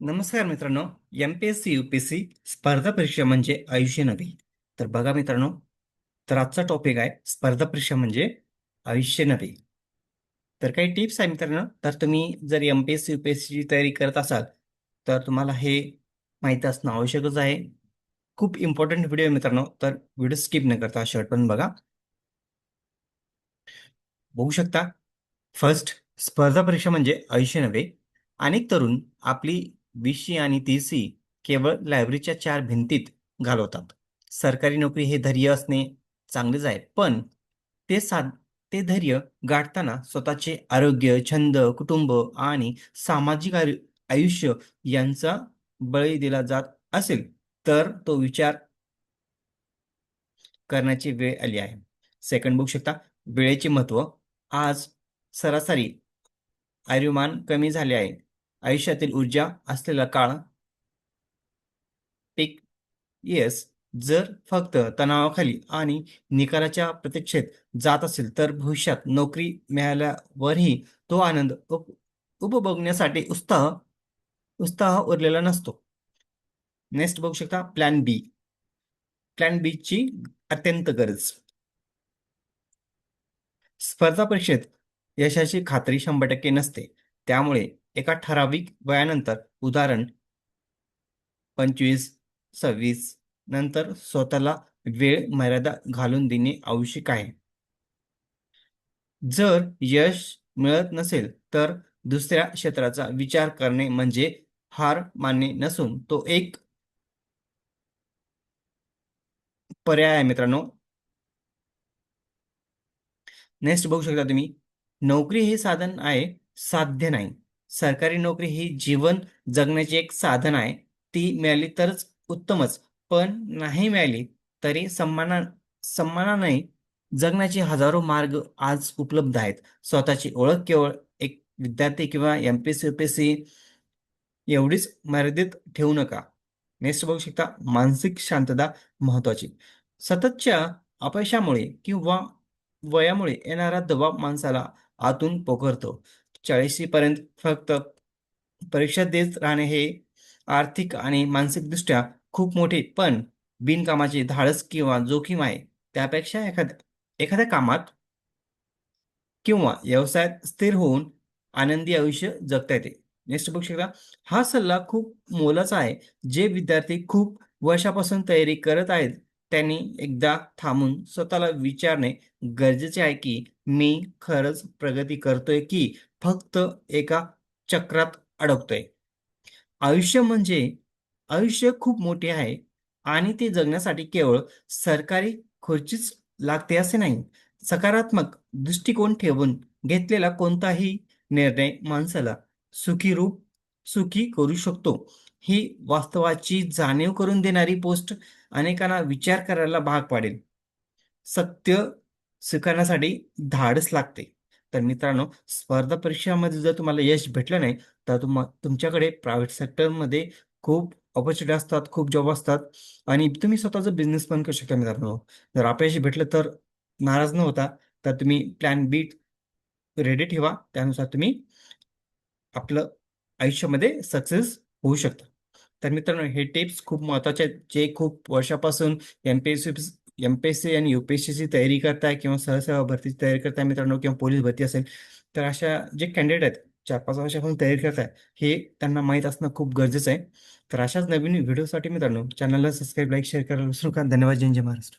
नमस्कार मित्रांनो. MPSC, UPSC स्पर्धा परीक्षा म्हणजे आयुष्य नव्हे. तर बघा मित्रांनो, तर आजचा टॉपिक आहे स्पर्धा परीक्षा म्हणजे आयुष्य नव्हे. तर काही टिप्स आहे मित्रांनो. तर तुम्ही जर एम-पी-एस-सी, यू-पी-एस-सीची तयारी करत असाल, तर तुम्हाला हे माहीत असणं आवश्यकच आहे. खूप इम्पोर्टंट व्हिडिओ आहे मित्रांनो. तर व्हिडिओ स्किप न करता शेवटपर्यंत बघा. बघू शकता. फर्स्ट, स्पर्धा परीक्षा म्हणजे आयुष्य नव्हे. अनेक तरुण आपली 20शी आणि 30शी केवळ लायब्ररीच्या चार भिंतीत घालवतात. सरकारी नोकरी हे धैर्य असणे चांगलेच आहे, पण ते साध ते धैर्य गाठताना स्वतःचे आरोग्य, छंद, कुटुंब आणि सामाजिक आयुष्य यांचा बळी दिला जात असेल, तर तो विचार करण्याची वेळ आली आहे. सेकंड बघू शकता, वेळेचे महत्त्व. आज सरासरी आयुर्मान कमी झाले आहे. आयुष्यातील ऊर्जा असलेला काळ पीक येस जर फक्त तणावाखाली आणि निकालाच्या प्रतीक्षेत जात असेल, तर भविष्यात नोकरी मिळाल्यावरही तो आनंद उपभोगण्यासाठी उत्साह उत्साह उरलेला नसतो. नेक्स्ट बघू शकता, प्लॅन बी. प्लॅन बीची अत्यंत गरज. स्पर्धा परीक्षेत यशाची खात्री 100% नसते. त्यामुळे एका ठराविक वयानंतर, उदाहरण 25, 26 नंतर स्वतःला वेळ मर्यादा घालून देणे आवश्यक आहे. जर यश मिळत नसेल, तर दुसऱ्या क्षेत्राचा विचार करणे म्हणजे हार मानणे नसून तो एक पर्याय आहे मित्रांनो. नेक्स्ट बघू शकता तुम्ही. नोकरी हे साधन आहे, साध्य नाही. सरकारी नोकरी ही जीवन जगण्याचे एक साधन आहे. ती मिळाली तरच उत्तमच, पण नाही मिळाली तरी सन्मानाने जगण्याचे हजारो मार्ग आज उपलब्ध आहेत. स्वतःची ओळख केवळ एक विद्यार्थी किंवा एम-पी-एस-सी, यू-पी-एस-सी एवढीच मर्यादित ठेवू नका. नेक्स्ट बघू शकता, मानसिक शांतता महत्वाची. सततच्या अपयशामुळे किंवा वयामुळे येणारा दबाव माणसाला आतून पोखरतो. 40शी पर्यंत फक्त परीक्षा देत राहणे हे आर्थिक आणि मानसिकदृष्ट्या खूप मोठे पण बिनकामाचे धाडस किंवा जोखीम आहे. त्यापेक्षा एखाद्या कामात किंवा व्यवसायात स्थिर होऊन आनंदी आयुष्य जगता येते. नेक्स्ट बघू शकता. हा सल्ला खूप मोलाचा आहे. जे विद्यार्थी खूप वर्षापासून तयारी करत आहेत, त्यांनी एकदा थांबून स्वतःला विचारणे गरजेचे आहे, की मी खरंच प्रगती करतोय की फक्त एका चक्रात अडकतोय. आयुष्य म्हणजे आयुष्य खूप मोठे आहे आणि ते जगण्यासाठी केवळ सरकारी खुर्चीच लागते असे नाही. सकारात्मक दृष्टिकोन ठेवून घेतलेला कोणताही निर्णय माणसाला सुखी रूप सुखी करू शकतो. ही वास्तवाची जाणीव करून देणारी पोस्ट अनेकांना विचार करायला भाग पाडेल. सत्य स्वीकारण्यासाठी धाडस लागते. तर मित्रांनो, स्पर्धा परीक्षामध्ये जर तुम्हाला यश भेटलं नाही, तर तुमच्याकडे प्रायव्हेट सेक्टरमध्ये खूप अपॉर्च्युनिटी असतात, खूप जॉब असतात आणि तुम्ही स्वतःचा बिझनेस पण करू शकता मित्रांनो. जर अपयश भेटलं तर नाराज न होता, तर तुम्ही प्लॅन बी रेडी ठेवा. त्यानुसार तुम्ही आपलं आयुष्यामध्ये सक्सेस होऊ शकता. तर मित्रांनो, हे टिप्स खूप महत्त्वाचे आहेत. जे खूप वर्षापासून एम-पी-एस-सी एम-पी-एस-सी आणि यू-पी-एस-सीची तयारी करताय किंवा सहसेवा भरतीची तयारी करताय मित्रांनो किंवा पोलीस भरती असेल, तर अशा जे कॅन्डिडेट आहेत 4-5 वर्षापासून तयारी करताय, हे त्यांना माहीत असणं खूप गरजेचं आहे. तर अशाच नवीन व्हिडिओसाठी मित्रांनो चॅनलला सबस्क्राईब, लाईक, शेअर करायला विसरू नका. धन्यवाद. जय हिंद, जय महाराष्ट्र.